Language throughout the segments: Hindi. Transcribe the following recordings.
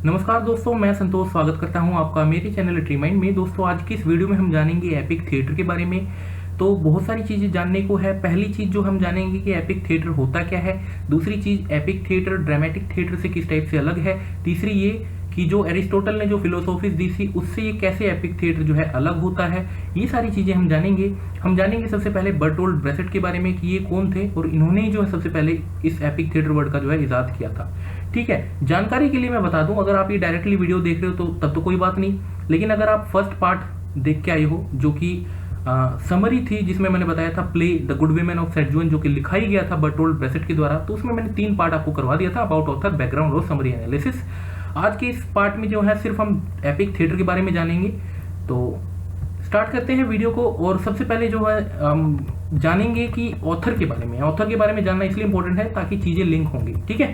नमस्कार दोस्तों, मैं संतोष स्वागत करता हूं आपका मेरे चैनल लिटरी माइंड में। दोस्तों, आज की इस वीडियो में हम जानेंगे एपिक थिएटर के बारे में। तो बहुत सारी चीज़ें जानने को है। पहली चीज़ जो हम जानेंगे कि एपिक थिएटर होता क्या है। दूसरी चीज़, एपिक थिएटर ड्रामेटिक थिएटर से किस टाइप से अलग है। तीसरी ये कि जो एरिस्टोटल ने जो फिलोसॉफीज दी थी उससे ये कैसे एपिक थिएटर जो है अलग होता है। ये सारी चीज़ें हम जानेंगे सबसे पहले बर्टोल्ड ब्रेसेट के बारे में कि ये कौन थे और इन्होंने जो है सबसे पहले इस एपिक थिएटर वर्ड का जो है इजाद किया था। ठीक है, जानकारी के लिए मैं बता दूं, अगर आप ये डायरेक्टली वीडियो देख रहे हो तो तब तो कोई बात नहीं, लेकिन अगर आप फर्स्ट पार्ट देख के आए हो जो कि समरी थी, जिसमें मैंने बताया था play the good women of Setzuan, जो कि लिखाई गया था बर्टोल्ड ब्रेसेट के द्वारा, तो उसमें मैंने 3 पार्ट आपको करवा दिया था, अबाउट ऑथर, बैकग्राउंड और समरी एनालिसिस। आज के इस पार्ट में जो है सिर्फ हम एपिक थिएटर के बारे में जानेंगे। तो स्टार्ट करते हैं वीडियो को। और सबसे पहले जो है जानेंगे कि ऑथर के बारे में। ऑथर के बारे में जानना इसलिए इंपॉर्टेंट है ताकि चीजें लिंक होंगी। ठीक है,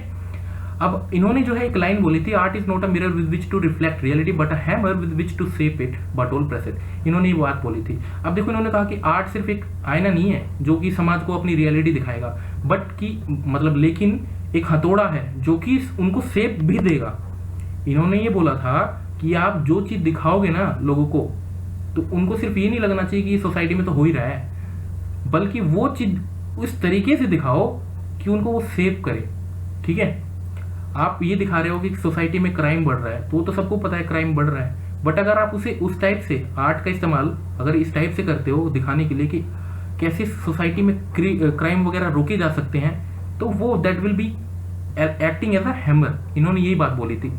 अब इन्होंने जो है एक लाइन बोली थी, art is not a mirror with which to reflect reality but a hammer with which to shape it, Bertolt Brecht. इन्होंने ये बात बोली थी। अब देखो, इन्होंने कहा कि आर्ट सिर्फ एक आईना नहीं है जो कि समाज को अपनी रियलिटी दिखाएगा, बट कि मतलब लेकिन एक हथौड़ा है जो कि उनको शेप भी देगा। इन्होंने ये बोला था कि आप जो चीज दिखाओगे ना लोगों को, तो उनको सिर्फ ये नहीं लगना चाहिए कि सोसाइटी में तो हो ही रहा है, बल्कि वो चीज उस तरीके से दिखाओ कि उनको वो शेप करे। ठीक है, आप ये दिखा रहे हो कि सोसाइटी में क्राइम बढ़ रहा है, तो सबको पता है क्राइम बढ़ रहा है, बट अगर आप उसे उस टाइप से आर्ट का इस्तेमाल अगर इस टाइप से करते हो दिखाने के लिए कि कैसे सोसाइटी में क्राइम वगैरह रोके जा सकते हैं, तो वो that will be acting as a hammer. इन्होंने यही बात बोली थी।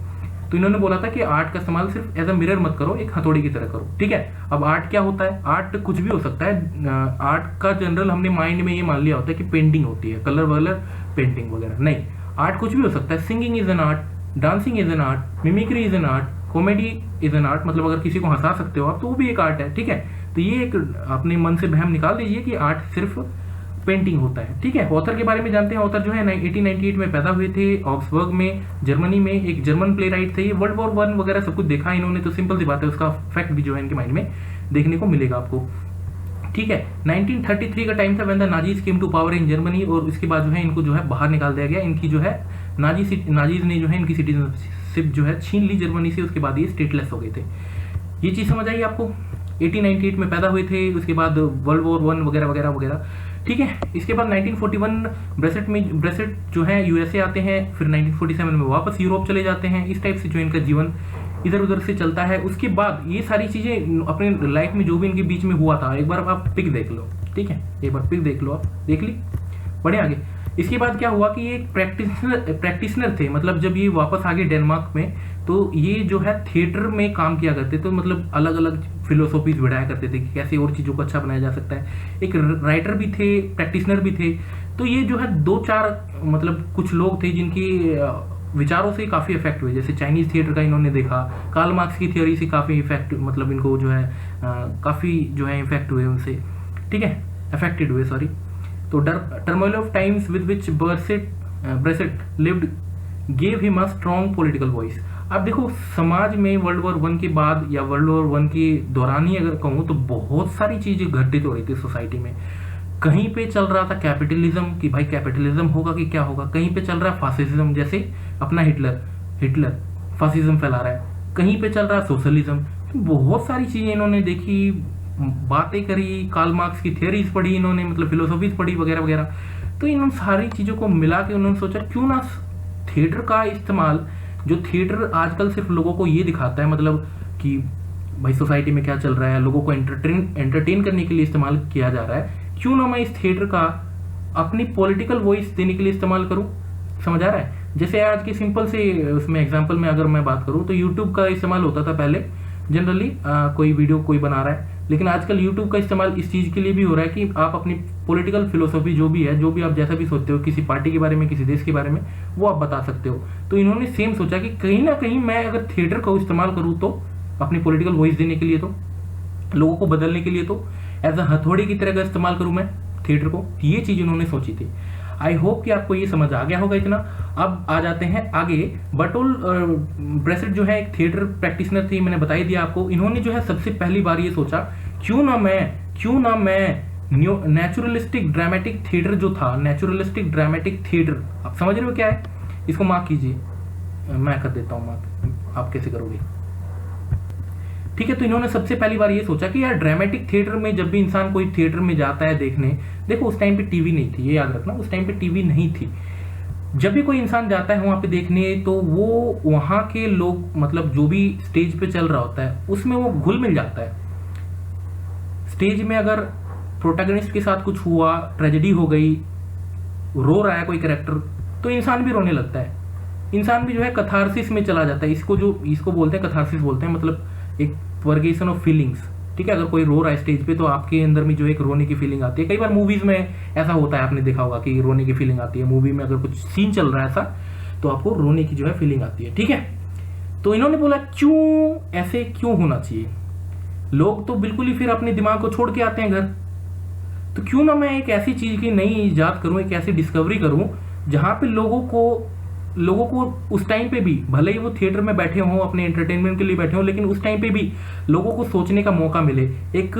तो इन्होंने बोला था कि आर्ट का इस्तेमाल सिर्फ एज अ मिरर मत करो, एक हथौड़ी की तरह करो। ठीक है, अब आर्ट क्या होता है? आर्ट कुछ भी हो सकता है। आर्ट का जनरल हमने माइंड में ये मान लिया होता है कि पेंटिंग होती है, कलर वलर पेंटिंग वगैरह। नहीं, आर्ट कुछ भी हो सकता है। Singing is an art, dancing is an art, mimicry is an art, comedy is an art. मतलब अगर किसी को हंसा सकते हो आप तो वो भी एक आर्ट है। ठीक है, तो ये एक अपने मन से वहम निकाल दीजिए कि आर्ट सिर्फ पेंटिंग होता है। ठीक है, ऑथर के बारे में जानते हैं। ऑथर जो है 1898 में पैदा हुए थे, ऑक्सबर्ग में, जर्मनी में। एक जर्मन प्ले राइट थे। ये वर्ल्ड वॉर 1 वगैरह सब कुछ देखा इन्होंने, तो सिंपल सी बात है, उसका फैक्ट भी जो है इनके माइंड में देखने को मिलेगा आपको। ठीक है, 1933 का टाइम था when the Nazis came to power in Germany, और इसके बाद जो है इनको जो है बाहर निकाल दिया गया। इनकी जो है नाजीज ने जो है इनकी सिटीजनशिप जो है छीन ली जर्मनी से। उसके बाद ये स्टेटलेस हो गए थे। ये चीज समझ आई आपको? 1898 में पैदा हुए थे, उसके बाद वर्ल्ड वॉर 1 वगैरह वगैरह वगैरह। ठीक है, इसके बाद 1941 ब्रेसेट जो है यूएसए आते हैं, फिर 1947 में वापस यूरोप चले जाते हैं। इस टाइप से जो इनका जीवन इधर उधर से चलता है। उसके बाद ये सारी चीजें अपने लाइफ में जो भी इनके बीच में हुआ था, एक बार आप पिक देख लो। ठीक है, एक बार पिक देख लो, आप देख ली, बढ़े आगे। इसके बाद क्या हुआ कि ये एक प्रैक्टिशनर थे। मतलब जब ये वापस आ गए डेनमार्क में, तो ये जो है थिएटर में काम किया करते, तो मतलब अलग अलग फिलोसॉफीज बढ़ाया करते थे कि कैसे और चीज़ों को अच्छा बनाया जा सकता है। एक राइटर भी थे, प्रैक्टिशनर भी थे। तो ये जो है 2-4 मतलब कुछ लोग थे जिनकी विचारों से काफ़ी इफेक्ट हुए। जैसे चाइनीज थिएटर का इन्होंने देखा, कार्ल मार्क्स की थ्योरी से काफ़ी इफेक्ट, मतलब इनको जो है काफ़ी जो है इफेक्ट हुए उनसे। ठीक है, अफेक्टेड हुए, सॉरी। तो turmoil of times with which Brecht lived gave him a strong political voice. अब देखो, समाज में वर्ल्ड वॉर 1 के बाद या वर्ल्ड वॉर 1 के दौरान ही अगर कहूँ तो बहुत सारी चीजें घटित हो रही थी सोसाइटी में। कहीं पे चल रहा था कैपिटलिज्म कि भाई कैपिटलिज्म होगा कि क्या होगा, कहीं पे चल रहा है फासिज्म, जैसे अपना हिटलर फासिज्म फैला रहा है, कहीं पे चल रहा है सोशलिज्म। बहुत सारी चीजें इन्होंने देखी, बातें करी, कार्ल मार्क्स की थियरीज पढ़ी इन्होंने, मतलब फिलोसॉफीज पढ़ी वगैरह वगैरह। तो इन सारी चीजों को मिला के उन्होंने सोचा क्यों ना थिएटर का इस्तेमाल, जो थिएटर आजकल सिर्फ लोगों को ये दिखाता है मतलब कि भाई सोसाइटी में क्या चल रहा है, लोगों को एंटरटेन करने के लिए इस्तेमाल किया जा रहा है, क्यों ना मैं इस थिएटर का अपनी पॉलिटिकल वॉइस देने के लिए इस्तेमाल करूं। समझ आ रहा है? जैसे आज की सिंपल से उसमें एग्जांपल में अगर मैं बात करूं तो यूट्यूब का इस्तेमाल होता था पहले जनरली, कोई वीडियो कोई बना रहा है, लेकिन आजकल यूट्यूब का इस्तेमाल इस चीज़ के लिए भी हो रहा है कि आप अपनी पॉलिटिकल फिलोसॉफी जो भी है, जो भी आप जैसा भी सोचते हो किसी पार्टी के बारे में, किसी देश के बारे में, वो आप बता सकते हो। तो इन्होंने सेम सोचा कि कहीं ना कहीं मैं अगर थिएटर का इस्तेमाल करूँ तो अपनी पॉलिटिकल वॉइस देने के लिए, तो लोगों को बदलने के लिए, तो एज अ हथौड़ी की तरह का इस्तेमाल करूँ मैं थिएटर को। ये चीज़ उन्होंने सोची थी। आई होप कि आपको ये समझ आ गया होगा इतना। अब आ जाते हैं आगे। बर्टोल्ड ब्रेसेट जो है एक थिएटर प्रैक्टिशनर थी, मैंने बता ही दिया आपको। इन्होंने जो है सबसे पहली बार ये सोचा क्यों ना मैं नेचुरलिस्टिक ड्रामेटिक थिएटर जो था, नेचुरलिस्टिक ड्रामेटिक थिएटर, आप समझ रहे हो क्या है? इसको मार्क कीजिए, मैं कर देता हूँ मार्क। आप कैसे करोगे? ठीक है, तो इन्होंने सबसे पहली बार ये सोचा कि यार ड्रामेटिक थिएटर में जब भी इंसान कोई थिएटर में जाता है देखने, देखो उस टाइम पे टीवी नहीं थी, ये याद रखना, उस टाइम पे टीवी नहीं थी। जब भी कोई इंसान जाता है वहां पे देखने, तो वो वहां के लोग, मतलब जो भी स्टेज पे चल रहा होता है उसमें वो घुल मिल जाता है। स्टेज में अगर प्रोटैगनिस्ट के साथ कुछ हुआ, ट्रेजेडी हो गई, रो रहा है कोई कैरेक्टर, तो इंसान भी रोने लगता है, इंसान भी जो है कथारसिस में चला जाता है। इसको बोलते हैं कथारसिस बोलते हैं, मतलब एक वर्गेशन ऑफ फीलिंग्स। ठीक है, अगर कोई रो रहा है स्टेज पे तो आपके अंदर में जो एक रोने की फीलिंग आती है। कई बार मूवीज में ऐसा होता है, आपने देखा होगा कि रोने की फीलिंग आती है मूवी में, अगर कुछ सीन चल रहा है ऐसा तो आपको रोने की जो है फीलिंग आती है। ठीक है, तो इन्होंने बोला क्यों ऐसे क्यों होना चाहिए, लोग तो बिल्कुल ही फिर अपने दिमाग को छोड़ के आते हैं घर, तो क्यों ना मैं एक ऐसी चीज की नई इजाद करूं, एक ऐसी डिस्कवरी करूं जहां पे लोगों को उस टाइम पे भी, भले ही वो थिएटर में बैठे हों अपने एंटरटेनमेंट के लिए बैठे हों, लेकिन उस टाइम पे भी लोगों को सोचने का मौका मिले, एक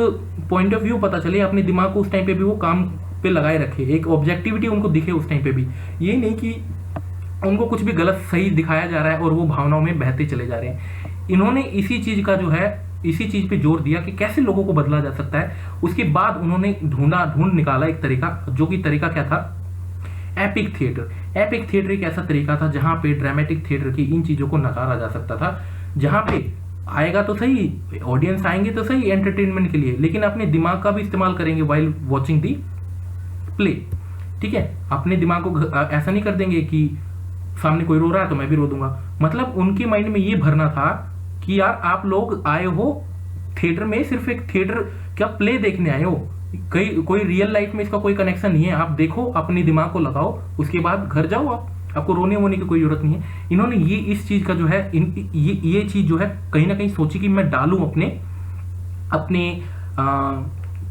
पॉइंट ऑफ व्यू पता चले, अपने दिमाग को उस टाइम पे भी वो काम पे लगाए रखे, एक ऑब्जेक्टिविटी उनको दिखे उस टाइम पे भी। ये नहीं कि उनको कुछ भी गलत सही दिखाया जा रहा है और वो भावनाओं में बहते चले जा रहे हैं। इन्होंने इसी चीज पे जोर दिया कि कैसे लोगों को बदला जा सकता है। उसके बाद उन्होंने ढूंढ निकाला एक तरीका, जो कि तरीका क्या था, एपिक थिएटर। एपिक थिएटर एक ऐसा तरीका था जहां पे ड्रामेटिक थिएटर की इन चीजों को नकारा जा सकता था, जहां पे आएगा तो सही, ऑडियंस आएंगे तो सही एंटरटेनमेंट के लिए, लेकिन अपने दिमाग का भी इस्तेमाल करेंगे वाइल वॉचिंग दी प्ले। ठीक है, अपने दिमाग को ऐसा नहीं कर देंगे कि सामने कोई रो रहा है तो मैं भी रो दूंगा। मतलब उनके माइंड में ये भरना था कि यार आप लोग आए हो थिएटर में, सिर्फ एक थिएटर क्या प्ले देखने आए हो, कोई रियल लाइफ में इसका कोई कनेक्शन नहीं है। आप देखो, अपने दिमाग को लगाओ, उसके बाद घर जाओ, आपको रोने वोने की कोई जरूरत नहीं है। इन्होंने ये इस चीज का जो है ये चीज जो है कहीं ना कहीं सोची कि मैं डालूं अपने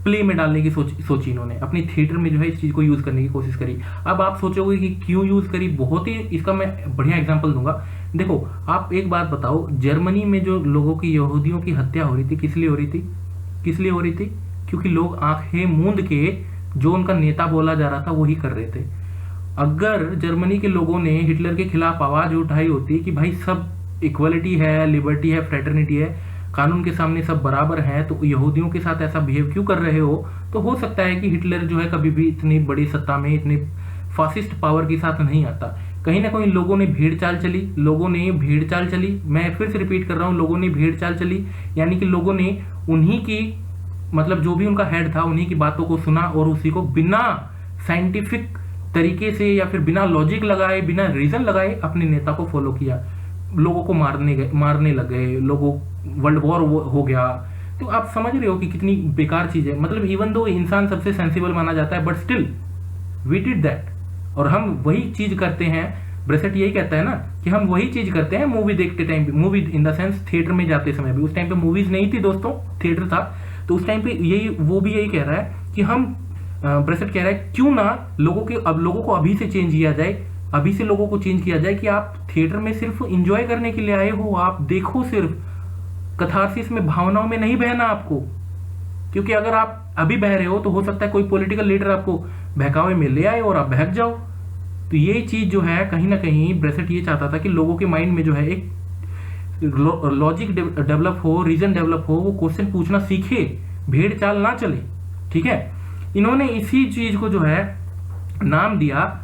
प्ले में डालने की सोची इन्होंने, अपने थिएटर में जो है इस चीज को यूज करने की कोशिश करी। अब आप सोचोगे कि क्यों यूज करी, बहुत ही इसका मैं बढ़िया एग्जांपल दूंगा। देखो, आप एक बात बताओ, जर्मनी में जो लोगों की, यहूदियों की हत्या हो रही थी, किस लिए हो रही थी? क्योंकि लोग आंखें मूंद के जो उनका नेता बोला जा रहा था वही कर रहे थे। अगर जर्मनी के लोगों ने हिटलर के खिलाफ आवाज उठाई होती कि भाई सब इक्वलिटी है, लिबर्टी है, फ्रेटर्निटी है, कानून के सामने सब बराबर हैं, तो यहूदियों के साथ ऐसा बिहेव क्यों कर रहे हो, तो हो सकता है कि हिटलर जो है कभी भी इतनी बड़ी सत्ता में, इतने फासिस्ट पावर के साथ नहीं आता। कहीं ना कहीं लोगों ने भेड़ चाल चली, मैं फिर से रिपीट कर रहा हूं, लोगों ने भेड़ चाल चली, यानी कि लोगों ने उन्हीं की, मतलब जो भी उनका हेड था, उन्हीं की बातों को सुना और उसी को बिना साइंटिफिक तरीके से या फिर बिना लॉजिक लगाए, बिना रीजन लगाए अपने नेता को फॉलो किया, लोगों को मारने लग गए, लोगों वर्ल्ड वॉर हो गया। तो आप समझ रहे हो कि कितनी बेकार चीज है। मतलब इवन दो इंसान सबसे सेंसिबल माना जाता है, but still we did that, और हम वही चीज करते हैं। ब्रेसेट यही कहता है ना कि हम वही चीज करते हैं मूवी देखते टाइम पे, movie in the sense theatre में जाते समय भी। उस टाइम पे मूवीज नहीं थी दोस्तों, थिएटर था, तो उस टाइम पे वो भी यही कह रहा है कि हम, ब्रेसेट कह रहा है क्यों ना लोगों को अभी से चेंज किया जाए, अभी से लोगों को चेंज किया जाए कि आप थिएटर में सिर्फ एंजॉय करने के लिए आए हो, आप देखो, सिर्फ कथारसिस में, भावनाओं में नहीं बहना आपको। क्योंकि अगर आप अभी बह रहे हो तो हो सकता है कोई पॉलिटिकल लीडर आपको बहकावे में ले आए और आप बहक जाओ। तो ये चीज जो है कहीं ना कहीं ब्रेसेट ये चाहता था कि लोगों के माइंड में जो है एक लॉजिक डेवलप हो, रीजन डेवलप हो, वो क्वेश्चन पूछना सीखे, भेड़ चाल ना चले। ठीक है, इन्होंने इसी चीज को जो है नाम दिया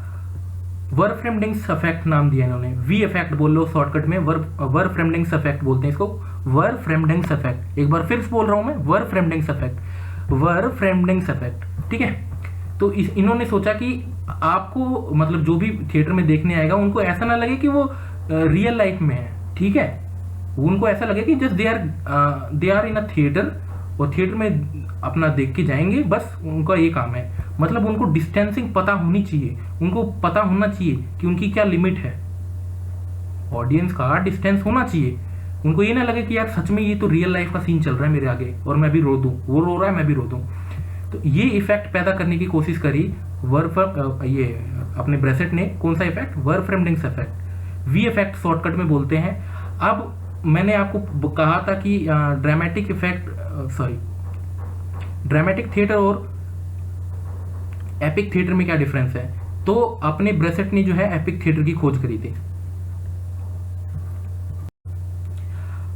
वरफ्रेमडिंग्स इफेक्ट, नाम दिया इन्होंने, वी इफेक्ट बोल लो शॉर्टकट में, वरफ्रेमडिंग्स इफेक्ट बोलते हैं इसको, वरफ्रेमडिंग्स इफेक्ट। एक बार फिर से बोल रहा हूं मैं, वरफ्रेमडिंग्स इफेक्ट। ठीक है, तो इन्होंने सोचा कि आपको, मतलब जो भी थिएटर में देखने आएगा उनको ऐसा ना लगे कि वो रियल लाइफ में है। ठीक है, उनको ऐसा लगे कि just they are in a theatre, और थिएटर में अपना देख के जाएंगे, बस उनका ये काम है। मतलब उनको डिस्टेंसिंग पता होनी चाहिए, उनको पता होना चाहिए कि उनकी क्या लिमिट है, ऑडियंस का डिस्टेंस होना चाहिए। उनको ये ना लगे कि यार सच में ये तो रियल लाइफ का सीन चल रहा है मेरे आगे और मैं भी रो दूं, वो रो रहा है मैं भी रो दूं। तो ये इफेक्ट पैदा करने की कोशिश करी ये अपने ब्रेसेट ने। कौन सा effect? Verfremdungs effect, V effect shortcut में बोलते हैं। अब मैंने आपको कहा था कि ड्रामेटिक थिएटर और एपिक थिएटर में क्या डिफरेंस है, तो अपने ब्रेसेट ने जो है एपिक थिएटर की खोज करी थी।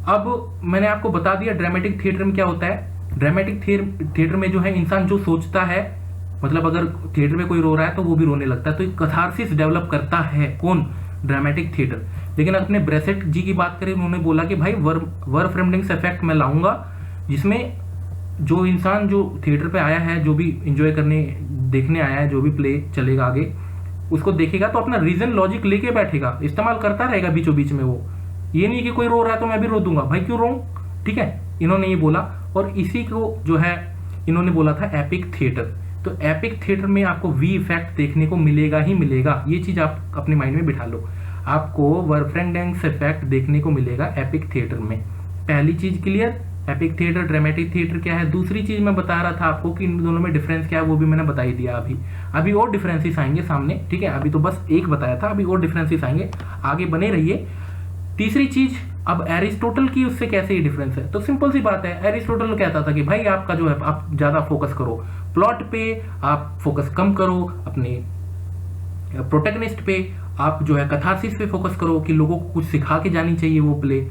अब मैंने आपको बता दिया ड्रामेटिक थिएटर में क्या होता है। ड्रामेटिक थिएटर में जो है इंसान जो सोचता है, मतलब अगर थिएटर में कोई रो रहा है तो वो भी रोने लगता है, तो एक कथारसिस डेवलप करता है कौन, ड्रामेटिक थिएटर। लेकिन अपने ब्रेसेट जी की बात करें, उन्होंने बोला कि भाई वर्फ्रेमडिंग्स इफेक्ट मैं लाऊंगा, जिसमें जो इंसान जो थिएटर पे आया है, जो भी इंजॉय करने देखने आया है, जो भी प्ले चलेगा आगे उसको देखेगा तो अपना रीजन लॉजिक लेके बैठेगा, इस्तेमाल करता रहेगा बीचों बीच में। वो ये नहीं कि कोई रो रहा है तो मैं भी रो दूंगा, भाई क्यों रो, ठीक है, इन्होंने ये बोला। और इसी को जो है इन्होंने बोला था एपिक थिएटर। तो एपिक थिएटर में आपको वी इफेक्ट देखने को मिलेगा ही मिलेगा, ये चीज आप अपने माइंड में बिठा लो, आपको वर्फ्रेमडिंग्स इफेक्ट देखने को मिलेगा एपिक थिएटर में। पहली चीज clear, epic theatre dramatic theatre क्या है। दूसरी चीज मैं बता रहा था आपको कि इन दोनों में डिफरेंस क्या है, वो भी मैंने बता ही दिया। अभी और डिफरेंसेस आएंगे सामने, ठीक है, अभी तो बस एक बताया था, अभी और डिफरेंसेस आएंगे, आगे बने रहिए। तीसरी चीज, अब एरिस्टोटल की उससे कैसे ये डिफरेंस है, तो सिंपल सी बात है, एरिस्टोटल कहता था कि भाई आपका जो है आप ज्यादा फोकस करो प्लॉट पे, आप फोकस कम करो अपने प्रोटैगनिस्ट पे, आप जो है कथारसिस पे फोकस करो कि लोगों को कुछ सिखा के जानी चाहिए वो प्ले,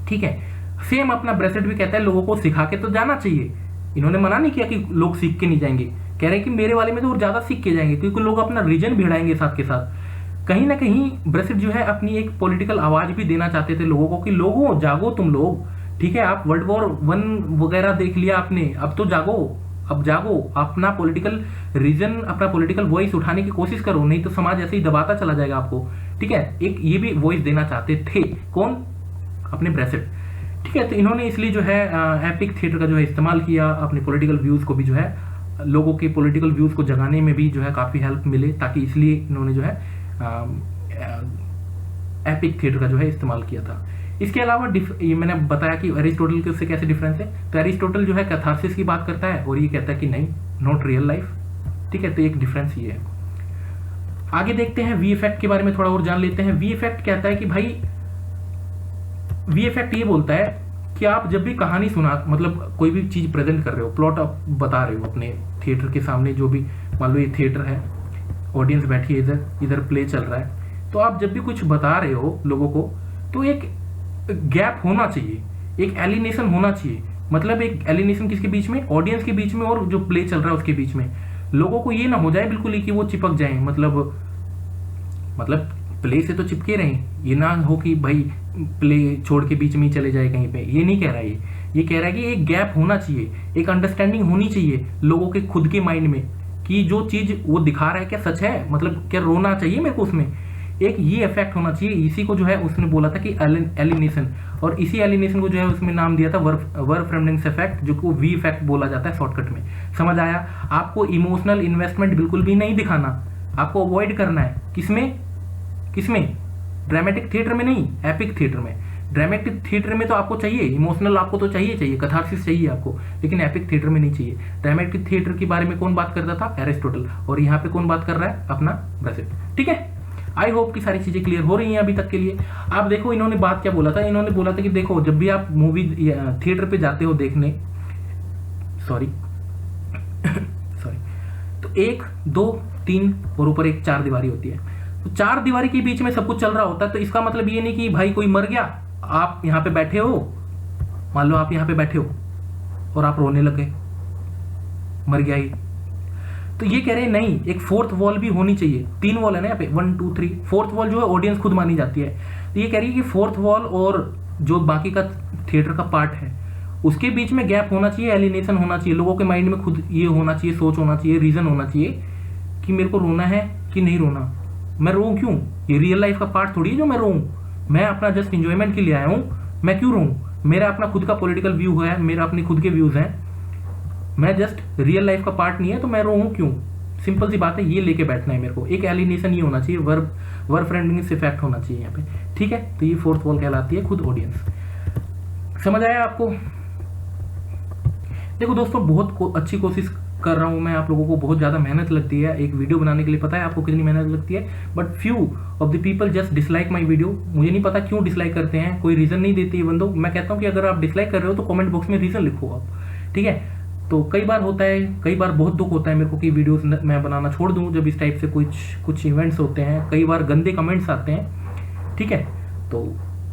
ठीक है। सेम अपना ब्रेसेट भी कहता है लोगों को सिखा के तो जाना चाहिए। इन्होंने मना नहीं किया कि लोग सीख के नहीं जाएंगे, कह रहे हैं कि मेरे वाले में तो और ज्यादा सीख के जाएंगे, क्योंकि लोग अपना रीजन भिड़ाएंगे साथ के साथ। कहीं ना कहीं ब्रेसेट जो है अपनी एक पॉलिटिकल आवाज भी देना चाहते थे लोगों को कि लोगों जागो तुम लोग, ठीक है, आप वर्ल्ड वॉर 1 वगैरह देख लिया आपने, अब तो जागो, अब जागो, अपना पॉलिटिकल रीजन, अपना पॉलिटिकल वॉइस उठाने की कोशिश करो, नहीं तो समाज ऐसे ही दबाता चला जाएगा आपको, ठीक है। एक ये भी वॉइस देना चाहते थे, कौन, अपने ब्रेसेट, ठीक है। तो इन्होंने इसलिए जो है एपिक थिएटर का जो है इस्तेमाल किया, अपने पॉलिटिकल व्यूज को भी जो है, लोगों के पॉलिटिकल व्यूज को जगाने में भी जो है काफी हेल्प मिले, ताकि इसलिए इन्होंने जो है एपिक थिएटर का जो है इस्तेमाल किया था। इसके अलावा ये मैंने बताया कि एरिस्टोटल के उससे कैसे डिफरेंस है, तो एरिस्टोटल जो है कैथारसिस की बात करता है और ये कहता है कि नहीं, नॉट रियल लाइफ, ठीक है। तो एक डिफरेंस ये है। आगे देखते हैं वी इफेक्ट के बारे में थोड़ा और जान लेते हैं। वी इफेक्ट कहता है कि भाई, वी इफेक्ट ये बोलता है कि आप जब भी कहानी सुना, मतलब कोई भी चीज प्रेजेंट कर रहे हो, प्लॉट आप बता रहे हो अपने थिएटर के सामने, जो भी मान लो ये थिएटर है, ऑडियंस बैठी है, इधर प्ले चल रहा है, तो आप जब भी कुछ बता रहे हो लोगों को, तो एक गैप होना चाहिए, एक एलिनेशन होना चाहिए। मतलब एक एलिनेशन किसके बीच में, ऑडियंस के बीच में और जो प्ले चल रहा है उसके बीच में। लोगों को ये ना हो जाए बिल्कुल ही कि वो चिपक जाएं, मतलब प्ले से तो चिपके रहें, ये ना हो कि भाई प्ले छोड़ के बीच में ही चले जाए कहीं पे, ये नहीं कह रहा है। ये कह रहा है कि एक गैप होना चाहिए, एक अंडरस्टैंडिंग होनी चाहिए लोगों के खुद के माइंड में कि जो चीज वो दिखा रहा है क्या सच है, मतलब क्या रोना चाहिए मेरे को उसमें, एक ये इफेक्ट होना चाहिए। इसी को जो है उसने बोला था कि एलिनेशन, और इसी एलिनेशन को जो है उसमें नाम दिया था वर्फ्रेमडिंग्स इफेक्ट, जो को वी इफेक्ट बोला जाता है शॉर्टकट में। समझ आया? आपको इमोशनल इन्वेस्टमेंट बिल्कुल भी नहीं दिखाना, आपको अवॉइड करना है। किसमें ड्रामेटिक थिएटर में नहीं, एपिक थिएटर में। ड्रामेटिक थिएटर में तो आपको चाहिए इमोशनल, आपको तो चाहिए कथारसिस चाहिए आपको, लेकिन एपिक थिएटर में नहीं चाहिए। ड्रामेटिक थिएटर के बारे में कौन बात करता था, एरिस्टोटल, और यहाँ पे कौन बात कर रहा है, अपना ब्रेसेट, ठीक है। आई होप कि सारी चीजें क्लियर हो रही हैं अभी तक के लिए। आप देखो इन्होंने बात क्या बोला था, इन्होंने बोला था कि देखो जब भी आप मूवी थिएटर पे जाते हो देखने, सॉरी तो 1 2 3 और ऊपर एक 4 दीवारी होती है, तो 4 दीवारी के बीच में सब कुछ चल रहा होता है। तो इसका मतलब ये नहीं कि भाई कोई मर गया, आप यहाँ पे बैठे हो, मान लो आप यहाँ पे बैठे हो और आप रोने लगे, मर गया ही, तो ये कह रहे हैं नहीं, एक 4th वॉल भी होनी चाहिए। 3 वॉल है ना यहाँ पे, 1 2 3, 4th वॉल जो है ऑडियंस खुद मानी जाती है। तो ये कह रही है कि 4th वॉल और जो बाकी का थिएटर का पार्ट है उसके बीच में गैप होना चाहिए, एलिनेशन होना चाहिए, लोगों के माइंड में खुद ये होना चाहिए, सोच होना चाहिए, रीजन होना चाहिए कि मेरे को रोना है कि नहीं रोना, मैं रोऊं क्यों, ये रियल लाइफ का पार्ट थोड़ी है जो मैं रोऊं, मैं अपना जस्ट इंजॉयमेंट के लिए आया हूं, मैं क्यों रोऊं, मेरा अपना खुद का पॉलिटिकल व्यू है, मेरा अपने खुद के व्यूज हैं, मैं जस्ट रियल लाइफ का पार्ट नहीं है तो मैं रोऊं क्यों। सिंपल सी बात है, ये लेके बैठना है मेरे को, एक एलिनेशन ये होना चाहिए, वर्फ्रेमडिंग्स इफेक्ट होना चाहिए यहाँ पे, ठीक है। तो ये 4th वॉल कहलाती है खुद ऑडियंस। समझ आया आपको? देखो दोस्तों, बहुत अच्छी कोशिश कर रहा हूं मैं, आप लोगों को बहुत ज्यादा मेहनत लगती है एक वीडियो बनाने के लिए, पता है आपको कितनी मेहनत लगती है, but few of the people just dislike my video. मुझे नहीं पता क्यों डिसलाइक करते हैं, कोई रीजन नहीं देती है बंदो। मैं कहता हूं कि अगर आप डिसलाइक कर रहे हो तो कमेंट बॉक्स में रीजन लिखो आप, ठीक है। तो कई बार होता है, कई बार बहुत दुख होता है मेरे को कि वीडियोस मैं बनाना छोड़ दूं जब इस टाइप से कुछ इवेंट्स होते हैं, कई बार गंदे कमेंट्स आते हैं, ठीक है। तो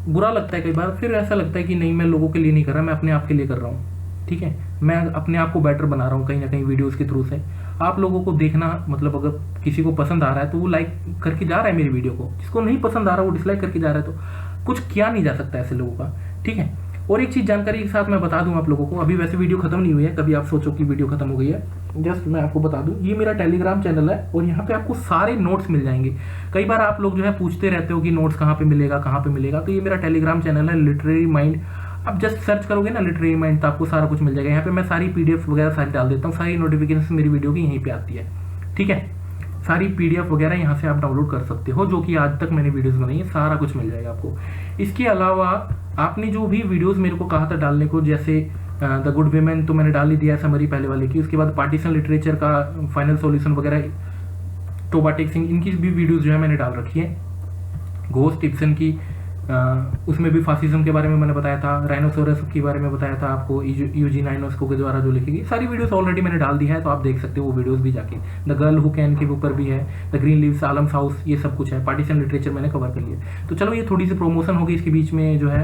बुरा लगता है कई बार, फिर ऐसा लगता है कि नहीं, मैं लोगों के लिए नहीं कर रहा, मैं अपने आप के लिए कर रहा हूँ। ठीक है, मैं अपने आप को बेटर बना रहा हूँ कहीं ना कहीं वीडियोस के थ्रू से। आप लोगों को देखना, मतलब अगर किसी को पसंद आ रहा है तो वो लाइक करके जा रहा है मेरी वीडियो को, जिसको नहीं पसंद आ रहा वो डिसलाइक करके जा रहा है, तो कुछ किया नहीं जा सकता ऐसे लोगों का। ठीक है, और एक चीज़ जानकारी के साथ मैं बता दूं आप लोगों को, अभी वैसे वीडियो खत्म नहीं हुई है, कभी आप सोचो कि वीडियो खत्म हो गई है, जस्ट मैं आपको बता दूं, ये मेरा टेलीग्राम चैनल है और यहाँ पे आपको सारे नोट्स मिल जाएंगे। कई बार आप लोग जो है पूछते रहते हो कि नोट्स कहाँ पे मिलेगा, कहाँ पे मिलेगा, तो ये मेरा टेलीग्राम चैनल है लिटरेरी माइंड। आप जस्ट सर्च करोगे ना लिटरेरी माइंड, तो आपको सारा कुछ मिल जाएगा। यहाँ पे मैं सारी पीडीएफ वगैरह सारी डाल देता हूँ, सारी नोटिफिकेशन मेरी वीडियो की यहीं पे आती है। ठीक है, सारी पीडीएफ वगैरह यहाँ से आप डाउनलोड कर सकते हो, जो कि आज तक मैंने वीडियोस बनाई है, सारा कुछ मिल जाएगा आपको। इसके अलावा आपने जो भी वीडियोस मेरे को कहा था डालने को, जैसे द गुड वीमेन तो मैंने डाल ही दिया समरी पहले वाले की, उसके बाद पार्टीशन लिटरेचर का फाइनल सॉल्यूशन वगैरह, टोबा टेक सिंह, इनकी भी वीडियोस जो है मैंने डाल रखी है। घोस्ट टिप्सन की उसमें भी फासिज्म के बारे में मैंने बताया था, राइनोसोरस के बारे में बताया था आपको, यूजीन आइनोस्को के द्वारा जो लिखी गई सारी वीडियोस ऑलरेडी मैंने डाल दी है, तो आप देख सकते हो वो वीडियोस भी जाके। द गर्ल हु कैन के ऊपर भी है, द ग्रीन लीव्स, आलम्स हाउस, ये सब कुछ है। पार्टीशन लिटरेचर मैंने कवर कर लिया। तो चलो ये थोड़ी सी प्रमोशन होगी इसके बीच में जो है,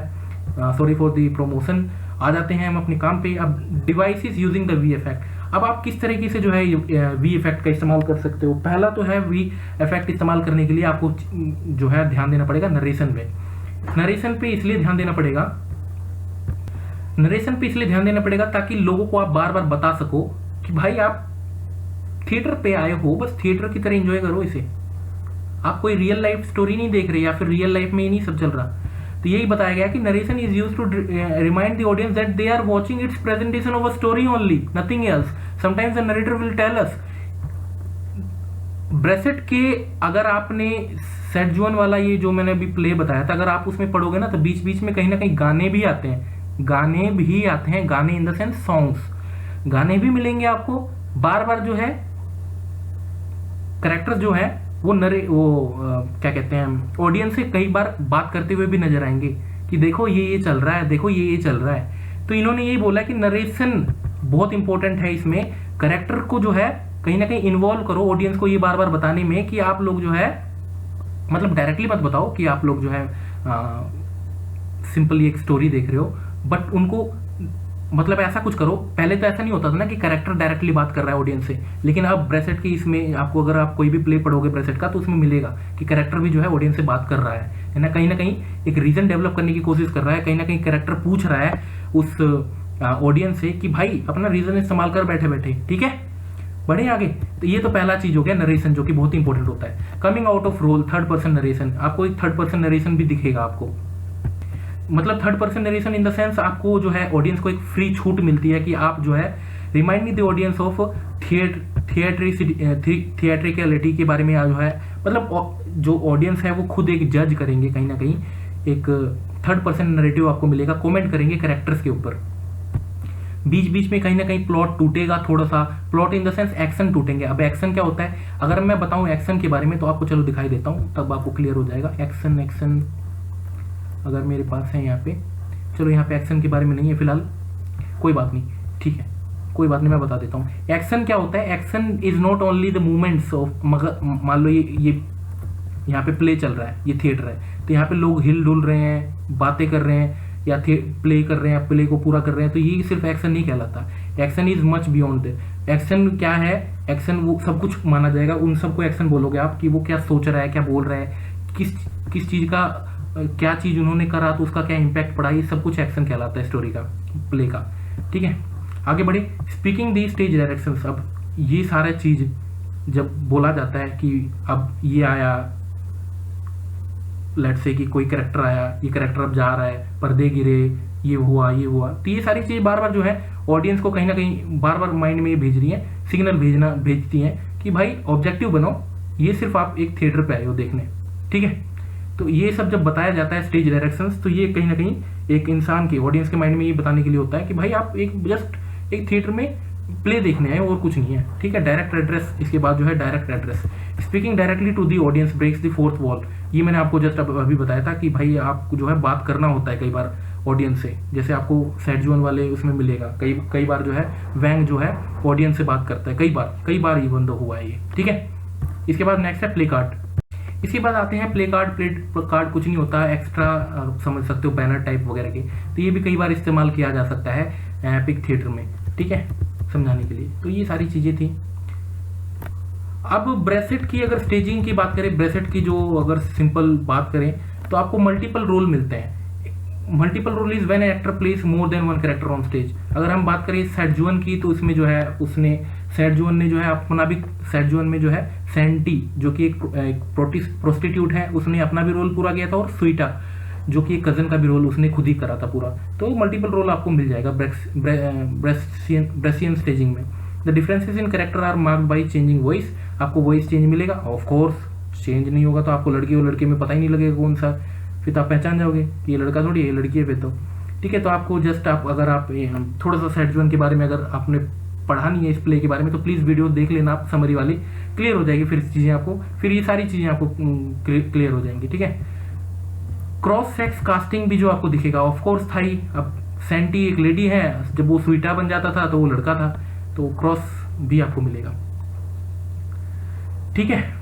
सॉरी फॉर दी प्रमोशन। आ जाते हैं हम अपने काम पे। अब devices using the V effect, अब आप किस तरीके से जो है वी इफेक्ट का इस्तेमाल कर सकते हो। पहला तो है वी इफेक्ट इस्तेमाल करने के लिए आपको जो है ध्यान देना पड़ेगा नरेशन पे। नरेशन पे इसलिए ध्यान देना पड़ेगा, नरेशन पे इसलिए ध्यान देना पड़ेगा ताकि लोगों को आप बार बार बता सको कि भाई आप थिएटर पे आए हो, बस थिएटर की तरह एंजॉय करो इसे, आप कोई रियल लाइफ स्टोरी नहीं देख रहे या फिर रियल लाइफ में ही नहीं सब चल रहा। तो यही बताया गया कि narration is used to remind the audience that they are watching it's presentation of a story only, nothing else. Sometimes the narrator will tell us. Brecht के अगर आपने सेडजुअन वाला ये जो मैंने अभी प्ले बताया था, अगर आप उसमें पढ़ोगे ना तो बीच बीच में कहीं ना कहीं गाने भी आते हैं, गाने भी आते हैं, गाने इन द सेंस सॉन्ग्स, गाने भी मिलेंगे आपको। बार बार जो है कैरेक्टर जो है वो क्या कहते हैं, ऑडियंस से कई बार बात करते हुए भी नजर आएंगे कि देखो ये चल रहा है, देखो ये चल रहा है। तो इन्होंने यही बोला कि नरेशन बहुत इंपॉर्टेंट है इसमें, कैरेक्टर को जो है कहीं ना कहीं इन्वॉल्व करो ऑडियंस को ये बार बार बताने में कि आप लोग जो है, मतलब डायरेक्टली मत बताओ कि आप लोग जो है सिंपली एक स्टोरी देख रहे हो, बट उनको मतलब ऐसा कुछ करो। पहले तो ऐसा नहीं होता था ना कि कैरेक्टर डायरेक्टली बात कर रहा है ऑडियंस से, लेकिन अब ब्रेसेट की इसमें आपको, अगर आप कोई भी प्ले पढ़ोगे ब्रेसेट का, तो उसमें मिलेगा कि कैरेक्टर भी जो है ऑडियंस से बात कर रहा है ना, कहीं ना कहीं एक रीजन डेवलप करने की कोशिश कर रहा है, कहीं ना कहीं कैरेक्टर पूछ रहा है उस ऑडियंस से कि भाई अपना रीजन इस्तेमाल कर बैठे बैठे। ठीक है, बढ़े आगे। तो ये तो पहला चीज हो गया नरेशन, जो कि बहुत इंपॉर्टेंट होता है। Coming out of role, third person narration, आपको एक थर्ड पर्सन नरेशन भी दिखेगा आपको, मतलब third person narration in the sense आपको जो है ऑडियंस को एक फ्री छूट मिलती है कि आप जो है रिमाइंड द ऑडियंस ऑफ थिएट्रिकलिटी के बारे में जो है, मतलब जो ऑडियंस है वो खुद एक जज करेंगे, कहीं ना कहीं एक थर्ड पर्सन नरेटिव आपको मिलेगा, कमेंट करेंगे कैरेक्टर्स के ऊपर। बीच बीच में कहीं ना कहीं प्लॉट टूटेगा, थोड़ा सा plot in the sense action टूटेंगे। अब एक्शन क्या होता है, अगर मैं बताऊं एक्शन के बारे में तो आपको चलो दिखाई देता हूं, तब आपको क्लियर हो जाएगा। एक्शन अगर मेरे पास है यहाँ पे, चलो यहाँ पे एक्शन के बारे में नहीं है फिलहाल, कोई बात नहीं, ठीक है, कोई बात नहीं, मैं बता देता हूँ। एक्शन क्या होता है, action is not only the movements of, मगर मान लो ये यहाँ पे प्ले चल रहा है, ये थिएटर है, तो यहाँ पे लोग हिल डुल रहे हैं, बातें कर रहे हैं या प्ले कर रहे हैं, प्ले को पूरा कर रहे हैं, तो ये सिर्फ एक्शन नहीं कहलाता। Action is much beyond. Action क्या है, एक्शन वो सब कुछ माना जाएगा, उन सबको एक्शन बोलोगे आप कि वो क्या सोच रहा है, क्या बोल रहा है, किस चीज का, क्या चीज उन्होंने करा तो उसका क्या इम्पैक्ट पड़ा, ये सब कुछ एक्शन कहलाता है स्टोरी का, प्ले का। ठीक है, आगे बढ़े। स्पीकिंग दी स्टेज डायरेक्शंस, अब ये सारा चीज जब बोला जाता है कि अब ये आया, लेट्स से कि कोई कैरेक्टर आया, ये कैरेक्टर अब जा रहा है, पर्दे गिरे, ये हुआ, तो ये सारी चीज बार बार जो है ऑडियंस को कहीं ना कहीं बार बार माइंड में ये भेज रही है, सिग्नल भेजती हैं कि भाई ऑब्जेक्टिव बनो, ये सिर्फ आप एक थिएटर पे आए हो देखने। ठीक है, तो ये सब जब बताया जाता है स्टेज डायरेक्शंस, तो ये कहीं ना कहीं एक इंसान के, ऑडियंस के माइंड में ये बताने के लिए होता है कि भाई आप जस्ट एक थिएटर में प्ले देखने आए और कुछ नहीं है। ठीक है, डायरेक्ट एड्रेस, इसके बाद जो है direct address, speaking directly to the audience breaks the fourth wall. ये मैंने आपको जस्ट अभी बताया था कि भाई आपको जो है बात करना होता है कई बार ऑडियंस से, जैसे आपको सेडजुअन वाले उसमें मिलेगा, कई बार जो है वैंग जो है ऑडियंस से बात करता है, कई बार ये बंद हुआ है ये। ठीक है, इसके बाद नेक्स्ट है प्ले कार्ड। इसके बाद आते हैं प्ले कार्ड। प्ले कार्ड कुछ नहीं होता, एक्स्ट्रा समझ सकते हो बैनर टाइप वगैरह के, तो ये भी कई बार इस्तेमाल किया जा सकता है एपिक थिएटर में, ठीक है, समझाने के लिए। तो ये सारी चीज़ें थी। अब ब्रेसेट की अगर स्टेजिंग की बात करें, ब्रेसेट की जो अगर सिंपल बात करें तो आपको मल्टीपल रोल मिलते हैं। Multiple role is when actor plays more than one character on stage. अगर हम बात करें सेडजुअन की, तो इसमें जो है उसने सेडजुअन ने जो है अपना भी, सेडजुअन में जो है सैंटी जो कि एक प्रोस्टिट्यूट है, उसने अपना भी रोल पूरा किया था, और सुइटा जो कि एक कजन का भी रोल उसने खुद ही करा था पूरा। तो मल्टीपल रोल आपको मिल जाएगा ब्रेसियन स्टेजिंग में। The differences in character are marked by changing voice. आपको वॉइस चेंज मिलेगा, ऑफ कोर्स चेंज नहीं होगा तो आपको लड़की और लड़के में पता ही नहीं लगेगा कौन सा, फिर तो आप पहचान जाओगे कि ये लड़का थोड़ी है, ये लड़की है फिर तो, ठीक है। तो आपको जस्ट आप अगर आप थोड़ा सा सेडजुअन के बारे में अगर आपने पढ़ा नहीं है इस प्ले के बारे में, तो प्लीज़ वीडियो देख लेना आप, समरी वाली, क्लियर हो जाएगी फिर चीज़ें आपको, फिर ये सारी चीज़ें आपको क्लियर हो जाएंगी, ठीक है। क्रॉस सेक्स कास्टिंग भी जो आपको दिखेगा, ऑफ कोर्स था ही। अब सैंटी एक लेडी है, जब वो सुइटा बन जाता था तो वो लड़का था, तो क्रॉस भी आपको मिलेगा, ठीक है।